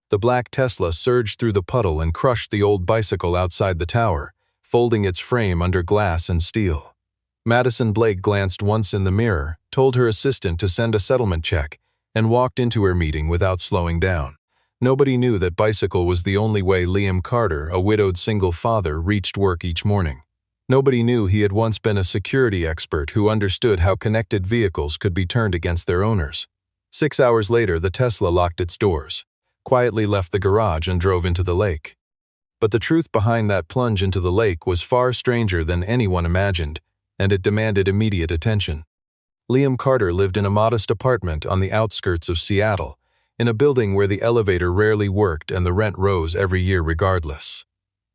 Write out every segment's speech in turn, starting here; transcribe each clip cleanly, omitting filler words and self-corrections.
The black Tesla surged through the puddle and crushed the old bicycle outside the tower, folding its frame under glass and steel. Madison Blake glanced once in the mirror, told her assistant to send a settlement check, and walked into her meeting without slowing down. Nobody knew that bicycle was the only way Liam Carter, a widowed single father, reached work each morning. Nobody knew he had once been a security expert who understood how connected vehicles could be turned against their owners. 6 hours later, the Tesla locked its doors, quietly left the garage and drove into the lake. But the truth behind that plunge into the lake was far stranger than anyone imagined, and it demanded immediate attention. Liam Carter lived in a modest apartment on the outskirts of Seattle, in a building where the elevator rarely worked and the rent rose every year regardless.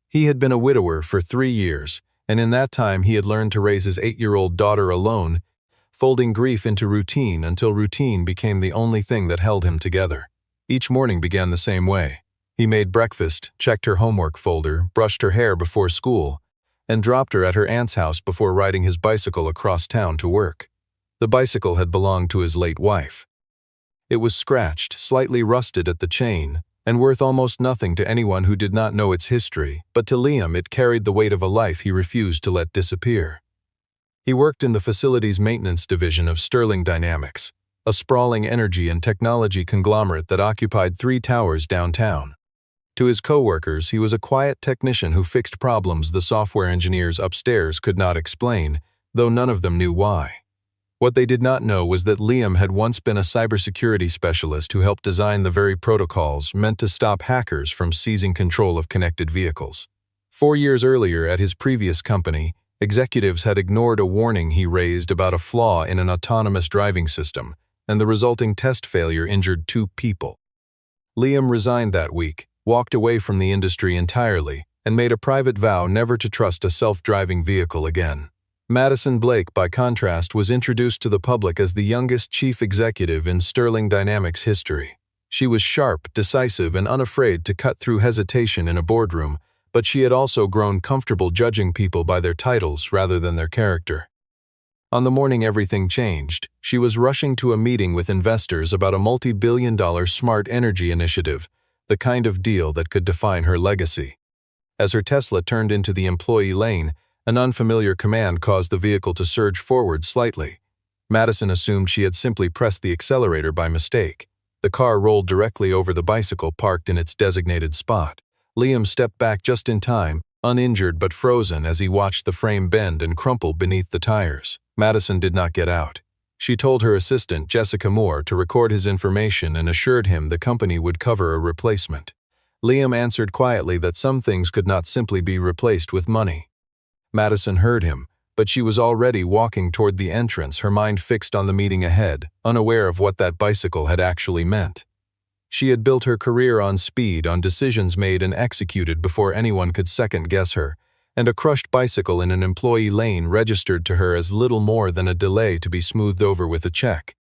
He had been a widower for 3 years, and in that time he had learned to raise his 8-year-old daughter alone, folding grief into routine until routine became the only thing that held him together. Each morning began the same way. He made breakfast, checked her homework folder, brushed her hair before school, and dropped her at her aunt's house before riding his bicycle across town to work. The bicycle had belonged to his late wife. It was scratched, slightly rusted at the chain, and worth almost nothing to anyone who did not know its history, but to Liam it carried the weight of a life he refused to let disappear. He worked in the facilities maintenance division of Sterling Dynamics, a sprawling energy and technology conglomerate that occupied 3 towers downtown. To his coworkers, he was a quiet technician who fixed problems the software engineers upstairs could not explain, though none of them knew why. What they did not know was that Liam had once been a cybersecurity specialist who helped design the very protocols meant to stop hackers from seizing control of connected vehicles. 4 years earlier at his previous company, executives had ignored a warning he raised about a flaw in an autonomous driving system, and the resulting test failure injured 2 people. Liam resigned that week, walked away from the industry entirely, and made a private vow never to trust a self-driving vehicle again. Madison Blake, by contrast, was introduced to the public as the youngest chief executive in Sterling Dynamics history. She was sharp, decisive, and unafraid to cut through hesitation in a boardroom, but she had also grown comfortable judging people by their titles rather than their character. On the morning everything changed, she was rushing to a meeting with investors about a multi-billion-dollar smart energy initiative, the kind of deal that could define her legacy. As her Tesla turned into the employee lane, an unfamiliar command caused the vehicle to surge forward slightly. Madison assumed she had simply pressed the accelerator by mistake. The car rolled directly over the bicycle parked in its designated spot. Liam stepped back just in time, uninjured but frozen as he watched the frame bend and crumple beneath the tires. Madison did not get out. She told her assistant, Jessica Moore, to record his information and assured him the company would cover a replacement. Liam answered quietly that some things could not simply be replaced with money. Madison heard him, but she was already walking toward the entrance, her mind fixed on the meeting ahead, unaware of what that bicycle had actually meant. She had built her career on speed, on decisions made and executed before anyone could second-guess her, and a crushed bicycle in an employee lane registered to her as little more than a delay to be smoothed over with a check.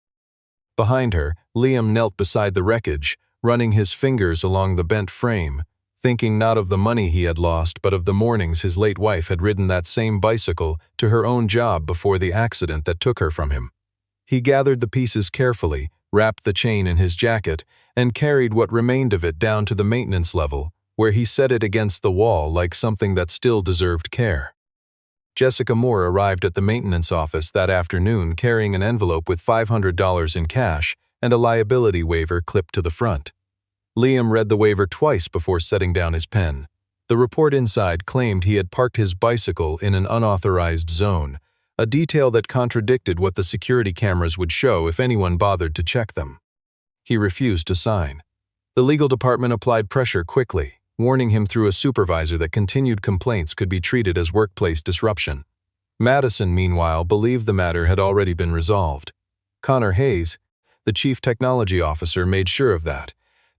Behind her, Liam knelt beside the wreckage, running his fingers along the bent frame, thinking not of the money he had lost but of the mornings his late wife had ridden that same bicycle to her own job before the accident that took her from him. He gathered the pieces carefully, wrapped the chain in his jacket, and carried what remained of it down to the maintenance level, where he set it against the wall like something that still deserved care. Jessica Moore arrived at the maintenance office that afternoon carrying an envelope with $500 in cash and a liability waiver clipped to the front. Liam read the waiver twice before setting down his pen. The report inside claimed he had parked his bicycle in an unauthorized zone, a detail that contradicted what the security cameras would show if anyone bothered to check them. He refused to sign. The legal department applied pressure quickly, warning him through a supervisor that continued complaints could be treated as workplace disruption. Madison, meanwhile, believed the matter had already been resolved. Connor Hayes, the chief technology officer, made sure of that,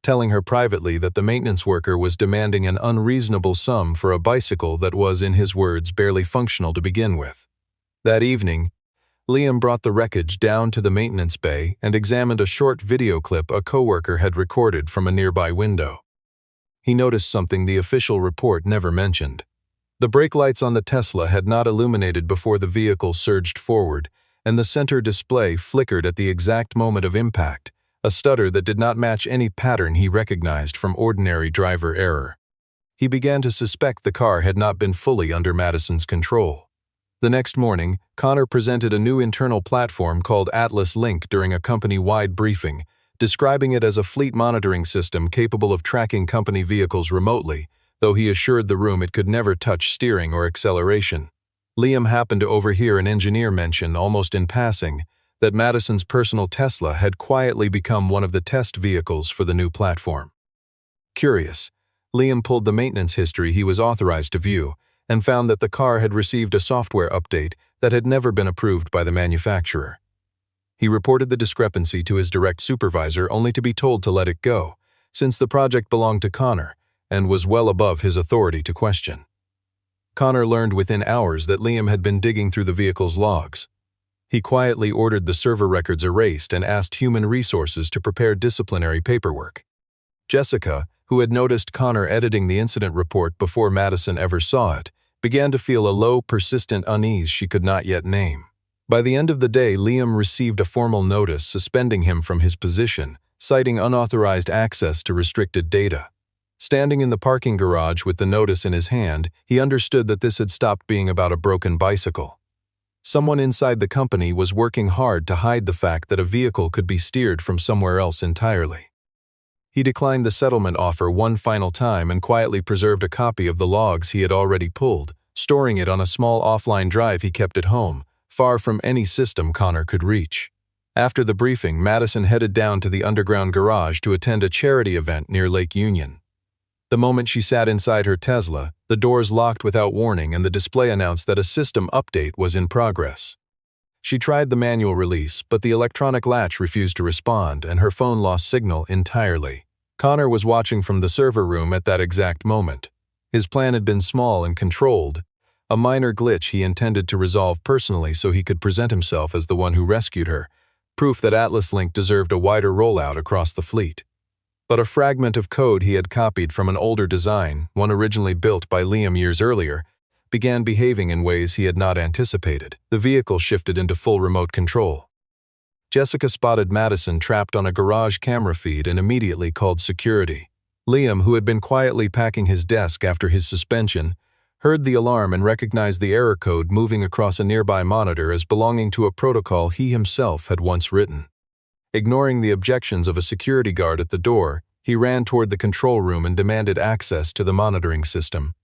telling her privately that the maintenance worker was demanding an unreasonable sum for a bicycle that was, in his words, barely functional to begin with. That evening, Liam brought the wreckage down to the maintenance bay and examined a short video clip a coworker had recorded from a nearby window. He noticed something the official report never mentioned. The brake lights on the Tesla had not illuminated before the vehicle surged forward, and the center display flickered at the exact moment of impact, a stutter that did not match any pattern he recognized from ordinary driver error. He began to suspect the car had not been fully under Madison's control. The next morning, Connor presented a new internal platform called Atlas Link during a company-wide briefing, describing it as a fleet monitoring system capable of tracking company vehicles remotely, though he assured the room it could never touch steering or acceleration. Liam happened to overhear an engineer mention, almost in passing, that Madison's personal Tesla had quietly become one of the test vehicles for the new platform. Curious, Liam pulled the maintenance history he was authorized to view and found that the car had received a software update that had never been approved by the manufacturer. He reported the discrepancy to his direct supervisor only to be told to let it go, since the project belonged to Connor and was well above his authority to question. Connor learned within hours that Liam had been digging through the vehicle's logs. He quietly ordered the server records erased and asked human resources to prepare disciplinary paperwork. Jessica, who had noticed Connor editing the incident report before Madison ever saw it, began to feel a low, persistent unease she could not yet name. By the end of the day, Liam received a formal notice suspending him from his position, citing unauthorized access to restricted data. Standing in the parking garage with the notice in his hand, he understood that this had stopped being about a broken bicycle. Someone inside the company was working hard to hide the fact that a vehicle could be steered from somewhere else entirely. He declined the settlement offer one final time and quietly preserved a copy of the logs he had already pulled, storing it on a small offline drive he kept at home, far from any system Connor could reach. After the briefing, Madison headed down to the underground garage to attend a charity event near Lake Union. The moment she sat inside her Tesla, the doors locked without warning and the display announced that a system update was in progress. She tried the manual release, but the electronic latch refused to respond and her phone lost signal entirely. Connor was watching from the server room at that exact moment. His plan had been small and controlled, a minor glitch he intended to resolve personally so he could present himself as the one who rescued her, proof that Atlas Link deserved a wider rollout across the fleet. But a fragment of code he had copied from an older design, one originally built by Liam years earlier, began behaving in ways he had not anticipated. The vehicle shifted into full remote control. Jessica spotted Madison trapped on a garage camera feed and immediately called security. Liam, who had been quietly packing his desk after his suspension, heard the alarm and recognized the error code moving across a nearby monitor as belonging to a protocol he himself had once written. Ignoring the objections of a security guard at the door, he ran toward the control room and demanded access to the monitoring system.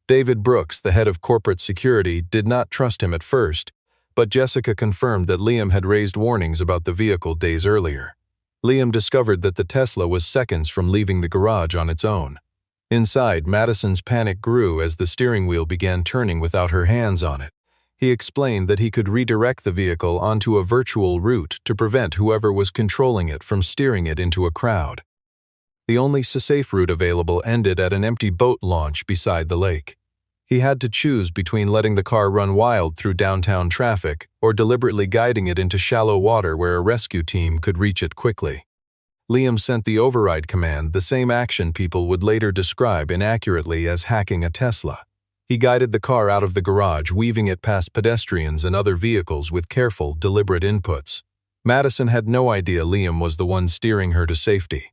David Brooks, the head of corporate security, did not trust him at first, but Jessica confirmed that Liam had raised warnings about the vehicle days earlier. Liam discovered that the Tesla was seconds from leaving the garage on its own. Inside, Madison's panic grew as the steering wheel began turning without her hands on it. He explained that he could redirect the vehicle onto a virtual route to prevent whoever was controlling it from steering it into a crowd. The only safe route available ended at an empty boat launch beside the lake. He had to choose between letting the car run wild through downtown traffic or deliberately guiding it into shallow water where a rescue team could reach it quickly. Liam sent the override command, the same action people would later describe inaccurately as hacking a Tesla. He guided the car out of the garage, weaving it past pedestrians and other vehicles with careful, deliberate inputs. Madison had no idea Liam was the one steering her to safety.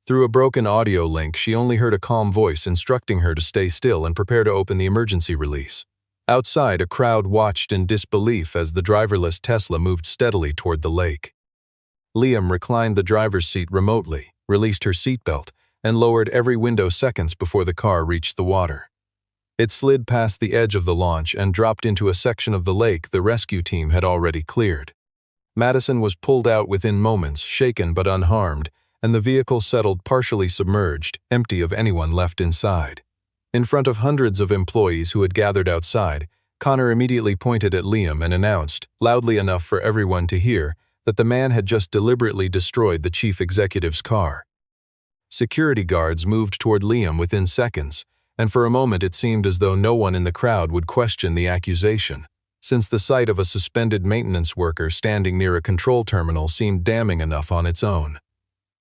Through a broken audio link, she only heard a calm voice instructing her to stay still and prepare to open the emergency release. Outside, a crowd watched in disbelief as the driverless Tesla moved steadily toward the lake. Liam reclined the driver's seat remotely, released her seatbelt, and lowered every window seconds before the car reached the water. It slid past the edge of the launch and dropped into a section of the lake the rescue team had already cleared. Madison was pulled out within moments, shaken but unharmed, and the vehicle settled partially submerged, empty of anyone left inside. In front of hundreds of employees who had gathered outside, Connor immediately pointed at Liam and announced, loudly enough for everyone to hear, that the man had just deliberately destroyed the chief executive's car. Security guards moved toward Liam within seconds, and for a moment it seemed as though no one in the crowd would question the accusation, since the sight of a suspended maintenance worker standing near a control terminal seemed damning enough on its own.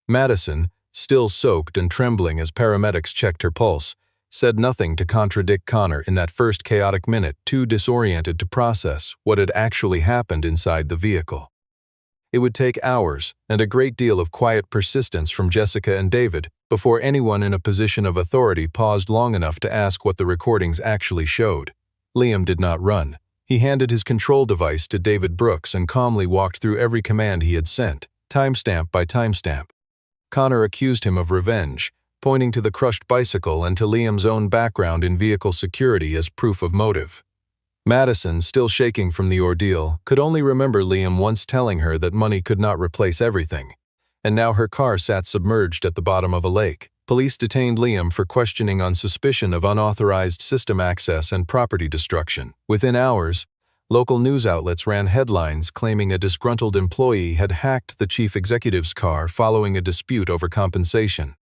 Madison, still soaked and trembling as paramedics checked her pulse, said nothing to contradict Connor in that first chaotic minute, too disoriented to process what had actually happened inside the vehicle. It would take hours and a great deal of quiet persistence from Jessica and David before anyone in a position of authority paused long enough to ask what the recordings actually showed. Liam did not run. He handed his control device to David Brooks and calmly walked through every command he had sent, timestamp by timestamp. Connor accused him of revenge, pointing to the crushed bicycle and to Liam's own background in vehicle security as proof of motive. Madison, still shaking from the ordeal, could only remember Liam once telling her that money could not replace everything. And now her car sat submerged at the bottom of a lake. Police detained Liam for questioning on suspicion of unauthorized system access and property destruction. Within hours, local news outlets ran headlines claiming a disgruntled employee had hacked the chief executive's car following a dispute over compensation.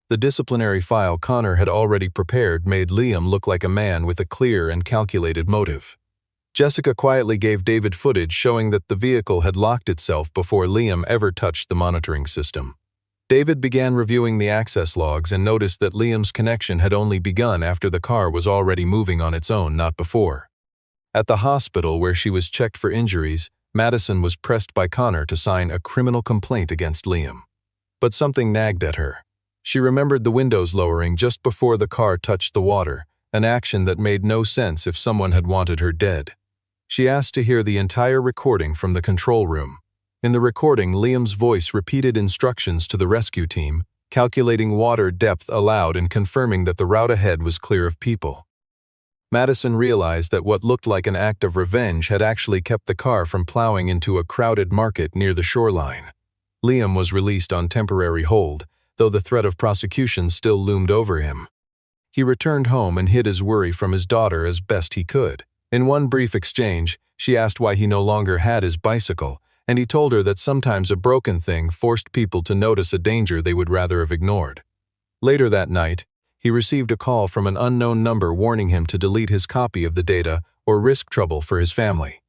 The disciplinary file Connor had already prepared made Liam look like a man with a clear and calculated motive. Jessica quietly gave David footage showing that the vehicle had locked itself before Liam ever touched the monitoring system. David began reviewing the access logs and noticed that Liam's connection had only begun after the car was already moving on its own, not before. At the hospital where she was checked for injuries, Madison was pressed by Connor to sign a criminal complaint against Liam. But something nagged at her. She remembered the windows lowering just before the car touched the water, an action that made no sense if someone had wanted her dead. She asked to hear the entire recording from the control room. In the recording, Liam's voice repeated instructions to the rescue team, calculating water depth aloud and confirming that the route ahead was clear of people. Madison realized that what looked like an act of revenge had actually kept the car from plowing into a crowded market near the shoreline. Liam was released on temporary hold, though the threat of prosecution still loomed over him. He returned home and hid his worry from his daughter as best he could. In one brief exchange, she asked why he no longer had his bicycle, and he told her that sometimes a broken thing forced people to notice a danger they would rather have ignored. Later that night, he received a call from an unknown number warning him to delete his copy of the data or risk trouble for his family.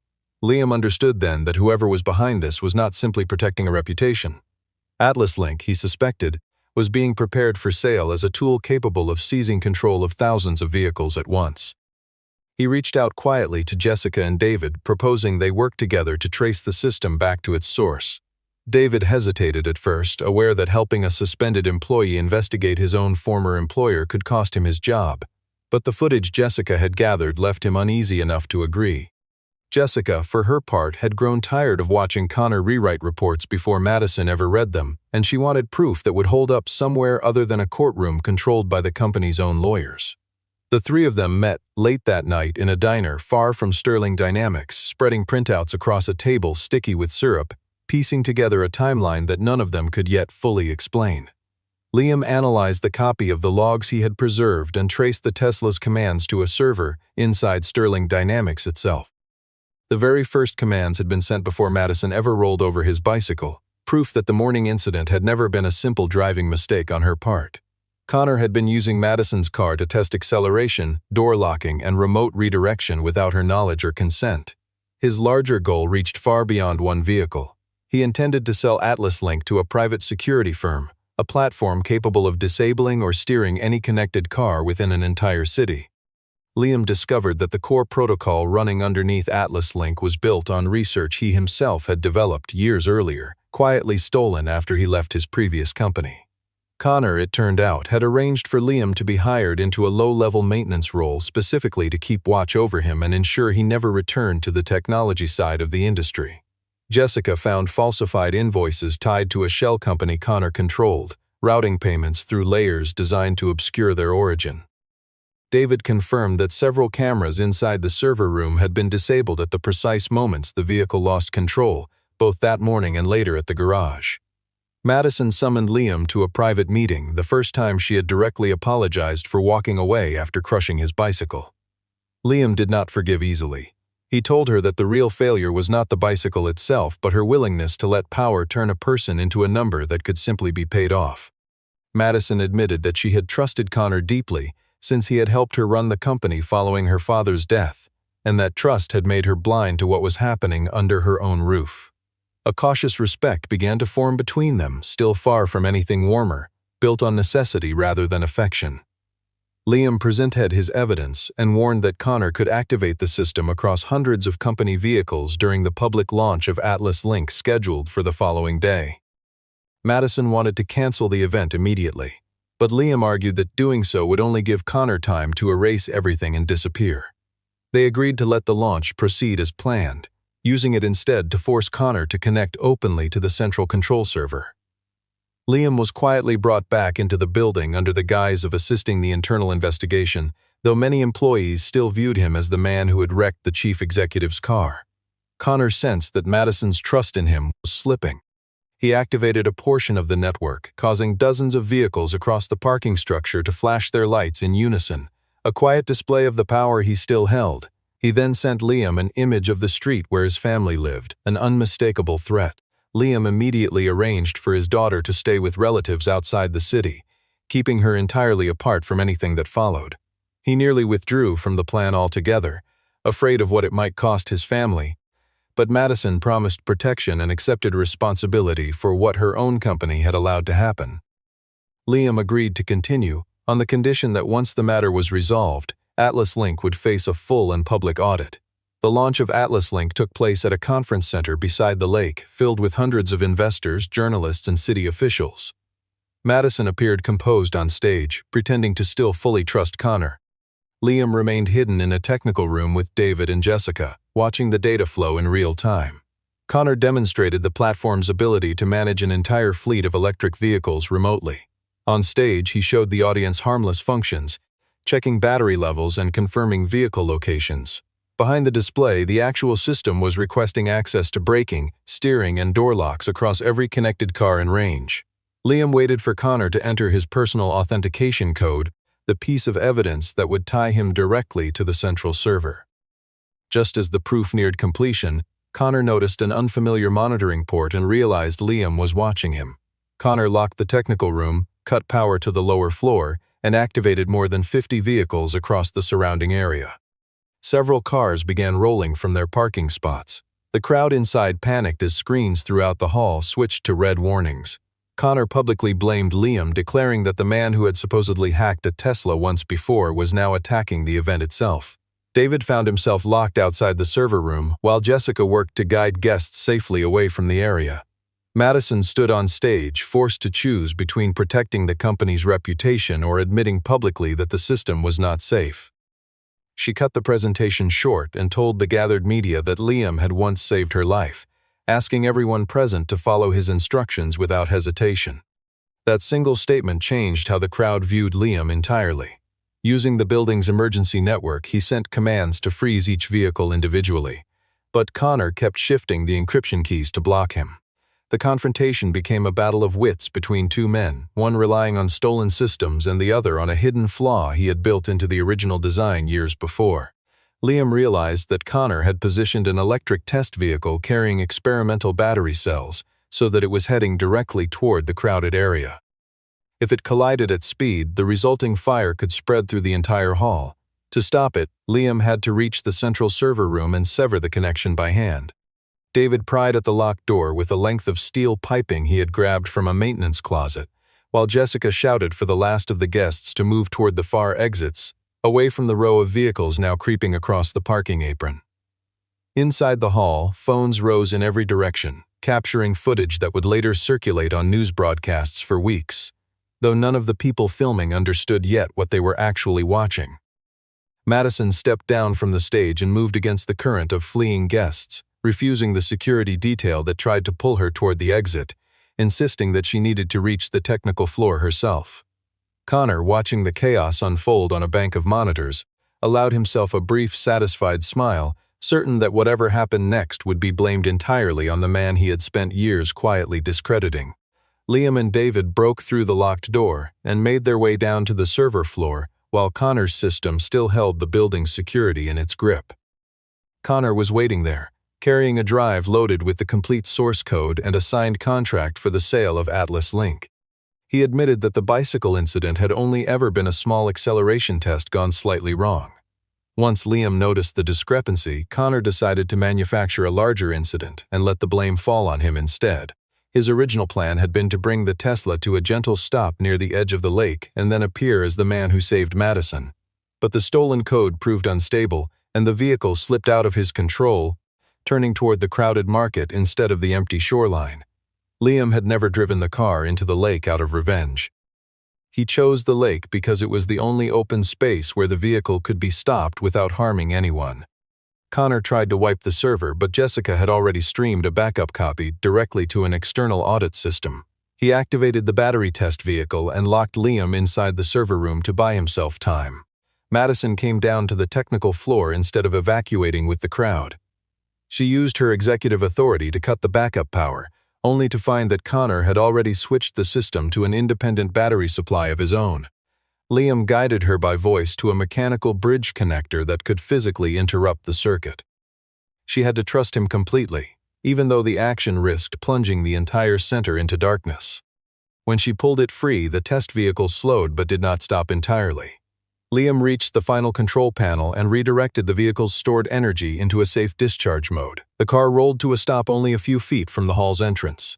Liam understood then that whoever was behind this was not simply protecting a reputation. Atlas Link, he suspected, was being prepared for sale as a tool capable of seizing control of thousands of vehicles at once. He reached out quietly to Jessica and David, proposing they work together to trace the system back to its source. David hesitated at first, aware that helping a suspended employee investigate his own former employer could cost him his job. But the footage Jessica had gathered left him uneasy enough to agree. Jessica, for her part, had grown tired of watching Connor rewrite reports before Madison ever read them, and she wanted proof that would hold up somewhere other than a courtroom controlled by the company's own lawyers. The three of them met late that night in a diner far from Sterling Dynamics, spreading printouts across a table sticky with syrup, piecing together a timeline that none of them could yet fully explain. Liam analyzed the copy of the logs he had preserved and traced the Tesla's commands to a server inside Sterling Dynamics itself. The very first commands had been sent before Madison ever rolled over his bicycle, proof that the morning incident had never been a simple driving mistake on her part. Connor had been using Madison's car to test acceleration, door locking, and remote redirection without her knowledge or consent. His larger goal reached far beyond one vehicle. He intended to sell Atlas Link to a private security firm, a platform capable of disabling or steering any connected car within an entire city. Liam discovered that the core protocol running underneath Atlas Link was built on research he himself had developed years earlier, quietly stolen after he left his previous company. Connor, it turned out, had arranged for Liam to be hired into a low-level maintenance role specifically to keep watch over him and ensure he never returned to the technology side of the industry. Jessica found falsified invoices tied to a shell company Connor controlled, routing payments through layers designed to obscure their origin. David confirmed that several cameras inside the server room had been disabled at the precise moments the vehicle lost control, both that morning and later at the garage. Madison summoned Liam to a private meeting, the first time she had directly apologized for walking away after crushing his bicycle. Liam did not forgive easily. He told her that the real failure was not the bicycle itself, but her willingness to let power turn a person into a number that could simply be paid off. Madison admitted that she had trusted Connor deeply, since he had helped her run the company following her father's death, and that trust had made her blind to what was happening under her own roof. A cautious respect began to form between them, still far from anything warmer, built on necessity rather than affection. Liam presented his evidence and warned that Connor could activate the system across hundreds of company vehicles during the public launch of Atlas Link scheduled for the following day. Madison wanted to cancel the event immediately, but Liam argued that doing so would only give Connor time to erase everything and disappear. They agreed to let the launch proceed as planned, using it instead to force Connor to connect openly to the central control server. Liam was quietly brought back into the building under the guise of assisting the internal investigation, though many employees still viewed him as the man who had wrecked the chief executive's car. Connor sensed that Madison's trust in him was slipping. He activated a portion of the network, causing dozens of vehicles across the parking structure to flash their lights in unison, a quiet display of the power he still held. He then sent Liam an image of the street where his family lived, an unmistakable threat. Liam immediately arranged for his daughter to stay with relatives outside the city, keeping her entirely apart from anything that followed. He nearly withdrew from the plan altogether, afraid of what it might cost his family, but Madison promised protection and accepted responsibility for what her own company had allowed to happen. Liam agreed to continue, on the condition that once the matter was resolved, Atlas Link would face a full and public audit. The launch of Atlas Link took place at a conference center beside the lake, filled with hundreds of investors, journalists, and city officials. Madison appeared composed on stage, pretending to still fully trust Connor. Liam remained hidden in a technical room with David and Jessica, watching the data flow in real time. Connor demonstrated the platform's ability to manage an entire fleet of electric vehicles remotely. On stage, he showed the audience harmless functions, checking battery levels and confirming vehicle locations. Behind the display, the actual system was requesting access to braking, steering, and door locks across every connected car in range. Liam waited for Connor to enter his personal authentication code, the piece of evidence that would tie him directly to the central server. Just as the proof neared completion, Connor noticed an unfamiliar monitoring port and realized Liam was watching him. Connor locked the technical room, cut power to the lower floor, and activated more than 50 vehicles across the surrounding area. Several cars began rolling from their parking spots. The crowd inside panicked as screens throughout the hall switched to red warnings. Connor publicly blamed Liam, declaring that the man who had supposedly hacked a Tesla once before was now attacking the event itself. David found himself locked outside the server room, while Jessica worked to guide guests safely away from the area. Madison stood on stage, forced to choose between protecting the company's reputation or admitting publicly that the system was not safe. She cut the presentation short and told the gathered media that Liam had once saved her life, asking everyone present to follow his instructions without hesitation. That single statement changed how the crowd viewed Liam entirely. Using the building's emergency network, he sent commands to freeze each vehicle individually, but Connor kept shifting the encryption keys to block him. The confrontation became a battle of wits between two men, one relying on stolen systems and the other on a hidden flaw he had built into the original design years before. Liam realized that Connor had positioned an electric test vehicle carrying experimental battery cells so that it was heading directly toward the crowded area. If it collided at speed, the resulting fire could spread through the entire hall. To stop it, Liam had to reach the central server room and sever the connection by hand. David pried at the locked door with a length of steel piping he had grabbed from a maintenance closet, while Jessica shouted for the last of the guests to move toward the far exits, away from the row of vehicles now creeping across the parking apron. Inside the hall, phones rose in every direction, capturing footage that would later circulate on news broadcasts for weeks, though none of the people filming understood yet what they were actually watching. Madison stepped down from the stage and moved against the current of fleeing guests, refusing the security detail that tried to pull her toward the exit, insisting that she needed to reach the technical floor herself. Connor, watching the chaos unfold on a bank of monitors, allowed himself a brief, satisfied smile, certain that whatever happened next would be blamed entirely on the man he had spent years quietly discrediting. Liam and David broke through the locked door and made their way down to the server floor, while Connor's system still held the building's security in its grip. Connor was waiting there, carrying a drive loaded with the complete source code and a signed contract for the sale of Atlas Link. He admitted that the bicycle incident had only ever been a small acceleration test gone slightly wrong. Once Liam noticed the discrepancy, Connor decided to manufacture a larger incident and let the blame fall on him instead. His original plan had been to bring the Tesla to a gentle stop near the edge of the lake and then appear as the man who saved Madison. But the stolen code proved unstable, and the vehicle slipped out of his control, turning toward the crowded market instead of the empty shoreline. Liam had never driven the car into the lake out of revenge. He chose the lake because it was the only open space where the vehicle could be stopped without harming anyone. Connor tried to wipe the server, but Jessica had already streamed a backup copy directly to an external audit system. He activated the battery test vehicle and locked Liam inside the server room to buy himself time. Madison came down to the technical floor instead of evacuating with the crowd. She used her executive authority to cut the backup power, only to find that Connor had already switched the system to an independent battery supply of his own. Liam guided her by voice to a mechanical bridge connector that could physically interrupt the circuit. She had to trust him completely, even though the action risked plunging the entire center into darkness. When she pulled it free, the test vehicle slowed but did not stop entirely. Liam reached the final control panel and redirected the vehicle's stored energy into a safe discharge mode. The car rolled to a stop only a few feet from the hall's entrance.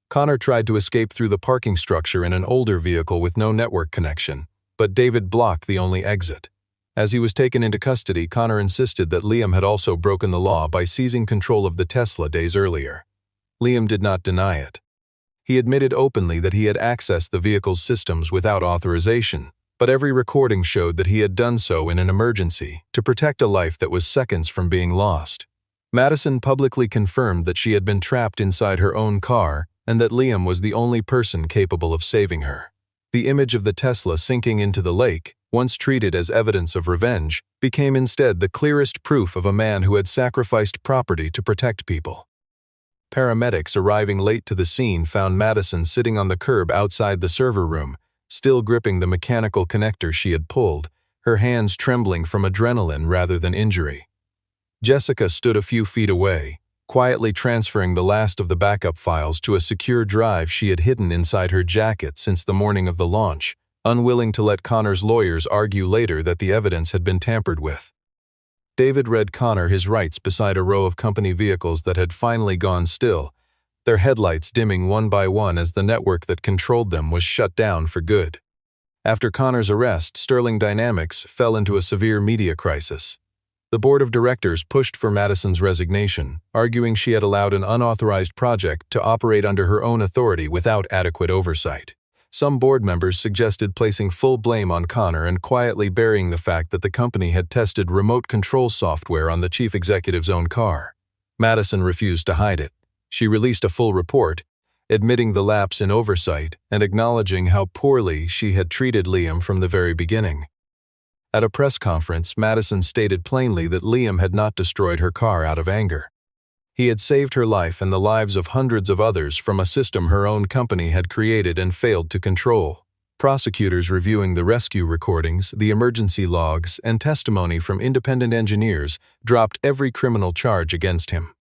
Connor tried to escape through the parking structure in an older vehicle with no network connection, but David blocked the only exit. As he was taken into custody, Connor insisted that Liam had also broken the law by seizing control of the Tesla days earlier. Liam did not deny it. He admitted openly that he had accessed the vehicle's systems without authorization, but every recording showed that he had done so in an emergency, to protect a life that was seconds from being lost. Madison publicly confirmed that she had been trapped inside her own car and that Liam was the only person capable of saving her. The image of the Tesla sinking into the lake, once treated as evidence of revenge, became instead the clearest proof of a man who had sacrificed property to protect people. Paramedics arriving late to the scene found Madison sitting on the curb outside the server room, still gripping the mechanical connector she had pulled, her hands trembling from adrenaline rather than injury. Jessica stood a few feet away, quietly transferring the last of the backup files to a secure drive she had hidden inside her jacket since the morning of the launch, unwilling to let Connor's lawyers argue later that the evidence had been tampered with. David read Connor his rights beside a row of company vehicles that had finally gone still, their headlights dimming one by one as the network that controlled them was shut down for good. After Connor's arrest, Sterling Dynamics fell into a severe media crisis. The board of directors pushed for Madison's resignation, arguing she had allowed an unauthorized project to operate under her own authority without adequate oversight. Some board members suggested placing full blame on Connor and quietly burying the fact that the company had tested remote control software on the chief executive's own car. Madison refused to hide it. She released a full report, admitting the lapse in oversight and acknowledging how poorly she had treated Liam from the very beginning. At a press conference, Madison stated plainly that Liam had not destroyed her car out of anger. He had saved her life and the lives of hundreds of others from a system her own company had created and failed to control. Prosecutors reviewing the rescue recordings, the emergency logs, and testimony from independent engineers dropped every criminal charge against him.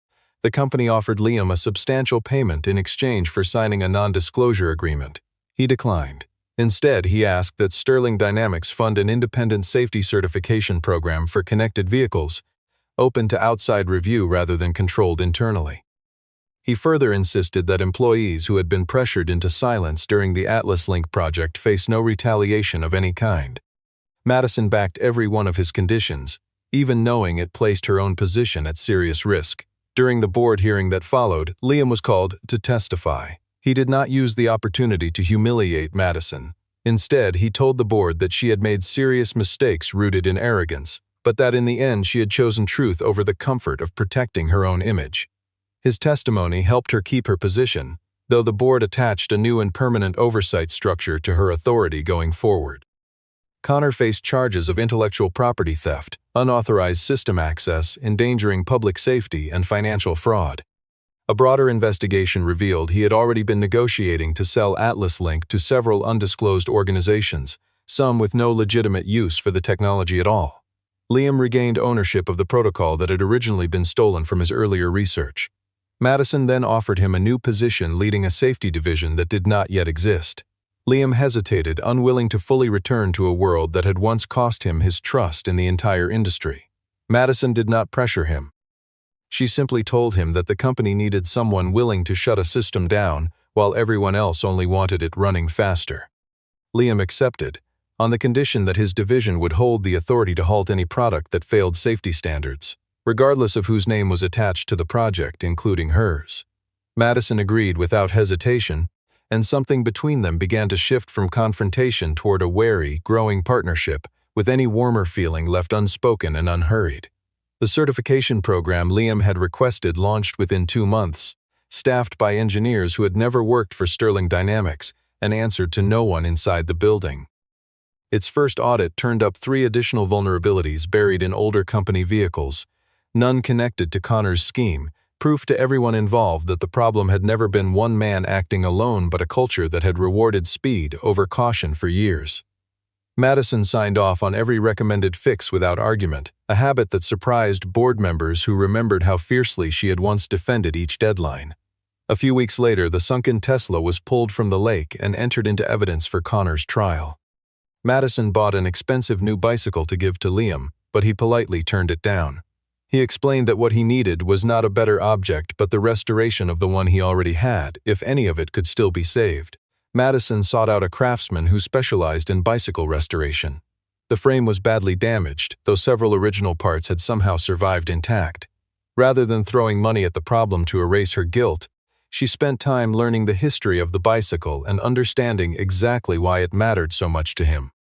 The company offered Liam a substantial payment in exchange for signing a non-disclosure agreement. He declined. Instead, he asked that Sterling Dynamics fund an independent safety certification program for connected vehicles, open to outside review rather than controlled internally. He further insisted that employees who had been pressured into silence during the Atlas Link project face no retaliation of any kind. Madison backed every one of his conditions, even knowing it placed her own position at serious risk. During the board hearing that followed, Liam was called to testify. He did not use the opportunity to humiliate Madison. Instead, he told the board that she had made serious mistakes rooted in arrogance, but that in the end she had chosen truth over the comfort of protecting her own image. His testimony helped her keep her position, though the board attached a new and permanent oversight structure to her authority going forward. Connor faced charges of intellectual property theft, unauthorized system access, endangering public safety, and financial fraud. A broader investigation revealed he had already been negotiating to sell Atlas Link to several undisclosed organizations, some with no legitimate use for the technology at all. Liam regained ownership of the protocol that had originally been stolen from his earlier research. Madison then offered him a new position leading a safety division that did not yet exist. Liam hesitated, unwilling to fully return to a world that had once cost him his trust in the entire industry. Madison did not pressure him. She simply told him that the company needed someone willing to shut a system down while everyone else only wanted it running faster. Liam accepted, on the condition that his division would hold the authority to halt any product that failed safety standards, regardless of whose name was attached to the project, including hers. Madison agreed without hesitation, and something between them began to shift from confrontation toward a wary, growing partnership, with any warmer feeling left unspoken and unhurried. The certification program Liam had requested launched within 2 months, staffed by engineers who had never worked for Sterling Dynamics and answered to no one inside the building. Its first audit turned up 3 additional vulnerabilities buried in older company vehicles, none connected to Connor's scheme, proof to everyone involved that the problem had never been one man acting alone but a culture that had rewarded speed over caution for years. Madison signed off on every recommended fix without argument, a habit that surprised board members who remembered how fiercely she had once defended each deadline. A few weeks later, the sunken Tesla was pulled from the lake and entered into evidence for Connor's trial. Madison bought an expensive new bicycle to give to Liam, but he politely turned it down. He explained that what he needed was not a better object but the restoration of the one he already had, if any of it could still be saved. Madison sought out a craftsman who specialized in bicycle restoration. The frame was badly damaged, though several original parts had somehow survived intact. Rather than throwing money at the problem to erase her guilt, she spent time learning the history of the bicycle and understanding exactly why it mattered so much to him.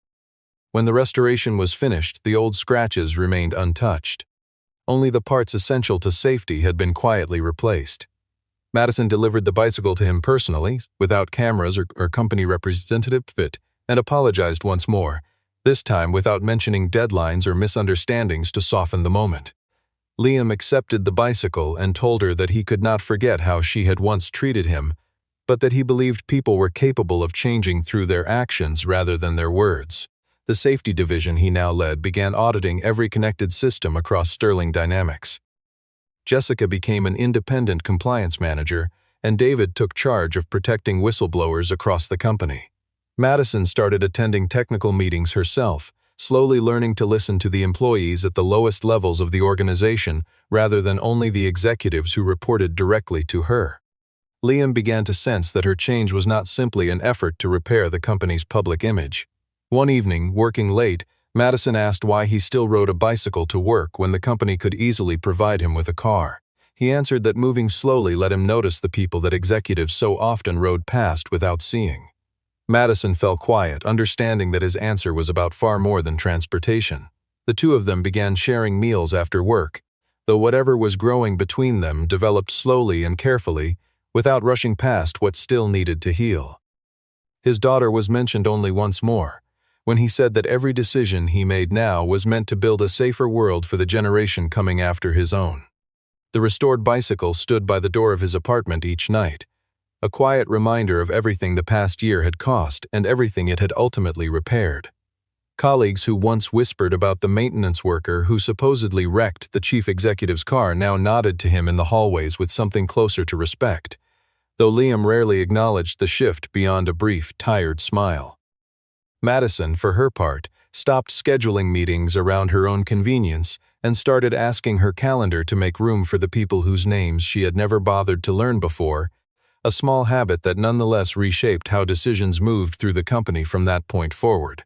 When the restoration was finished, the old scratches remained untouched. Only the parts essential to safety had been quietly replaced. Madison delivered the bicycle to him personally, without cameras or company representative, and apologized once more, this time without mentioning deadlines or misunderstandings to soften the moment. Liam accepted the bicycle and told her that he could not forget how she had once treated him, but that he believed people were capable of changing through their actions rather than their words. The safety division he now led began auditing every connected system across Sterling Dynamics. Jessica became an independent compliance manager, and David took charge of protecting whistleblowers across the company. Madison started attending technical meetings herself, slowly learning to listen to the employees at the lowest levels of the organization rather than only the executives who reported directly to her. Liam began to sense that her change was not simply an effort to repair the company's public image. One evening, working late, Madison asked why he still rode a bicycle to work when the company could easily provide him with a car. He answered that moving slowly let him notice the people that executives so often rode past without seeing. Madison fell quiet, understanding that his answer was about far more than transportation. The two of them began sharing meals after work, though whatever was growing between them developed slowly and carefully, without rushing past what still needed to heal. His daughter was mentioned only once more, when he said that every decision he made now was meant to build a safer world for the generation coming after his own. The restored bicycle stood by the door of his apartment each night, a quiet reminder of everything the past year had cost and everything it had ultimately repaired. Colleagues who once whispered about the maintenance worker who supposedly wrecked the chief executive's car now nodded to him in the hallways with something closer to respect, though Liam rarely acknowledged the shift beyond a brief, tired smile. Madison, for her part, stopped scheduling meetings around her own convenience and started asking her calendar to make room for the people whose names she had never bothered to learn before, a small habit that nonetheless reshaped how decisions moved through the company from that point forward.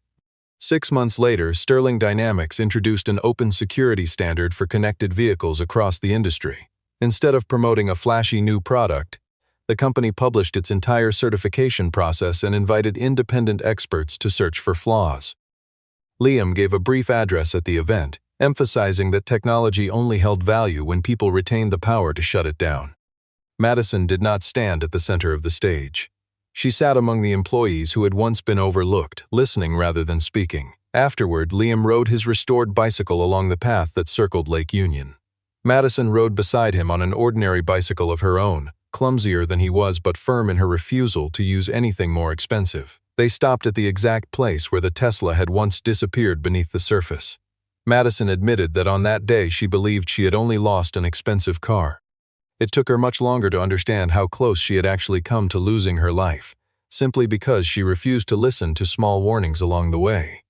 6 months later, Sterling Dynamics introduced an open security standard for connected vehicles across the industry. Instead of promoting a flashy new product, the company published its entire certification process and invited independent experts to search for flaws. Liam gave a brief address at the event, emphasizing that technology only held value when people retained the power to shut it down. Madison did not stand at the center of the stage. She sat among the employees who had once been overlooked, listening rather than speaking. Afterward, Liam rode his restored bicycle along the path that circled Lake Union. Madison rode beside him on an ordinary bicycle of her own, clumsier than he was but firm in her refusal to use anything more expensive. They stopped at the exact place where the Tesla had once disappeared beneath the surface. Madison admitted that on that day she believed she had only lost an expensive car. It took her much longer to understand how close she had actually come to losing her life, simply because she refused to listen to small warnings along the way.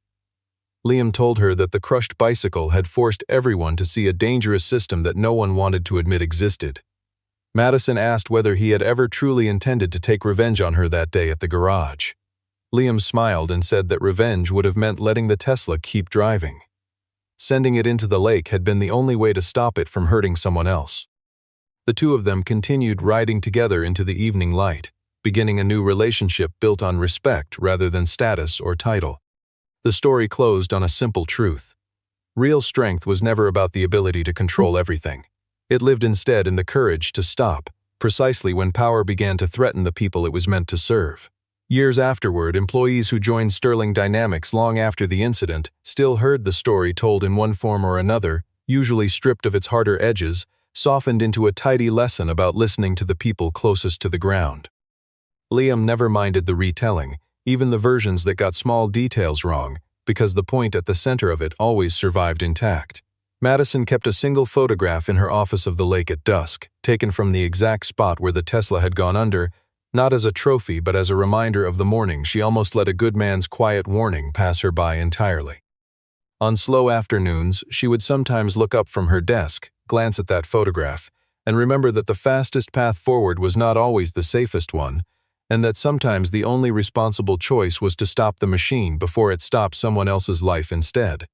Liam told her that the crushed bicycle had forced everyone to see a dangerous system that no one wanted to admit existed. Madison asked whether he had ever truly intended to take revenge on her that day at the garage. Liam smiled and said that revenge would have meant letting the Tesla keep driving. Sending it into the lake had been the only way to stop it from hurting someone else. The two of them continued riding together into the evening light, beginning a new relationship built on respect rather than status or title. The story closed on a simple truth. Real strength was never about the ability to control everything. It lived instead in the courage to stop, precisely when power began to threaten the people it was meant to serve. Years afterward, employees who joined Sterling Dynamics long after the incident still heard the story told in one form or another, usually stripped of its harder edges, softened into a tidy lesson about listening to the people closest to the ground. Liam never minded the retelling, even the versions that got small details wrong, because the point at the center of it always survived intact. Madison kept a single photograph in her office of the lake at dusk, taken from the exact spot where the Tesla had gone under, not as a trophy but as a reminder of the morning she almost let a good man's quiet warning pass her by entirely. On slow afternoons, she would sometimes look up from her desk, glance at that photograph, and remember that the fastest path forward was not always the safest one, and that sometimes the only responsible choice was to stop the machine before it stopped someone else's life instead.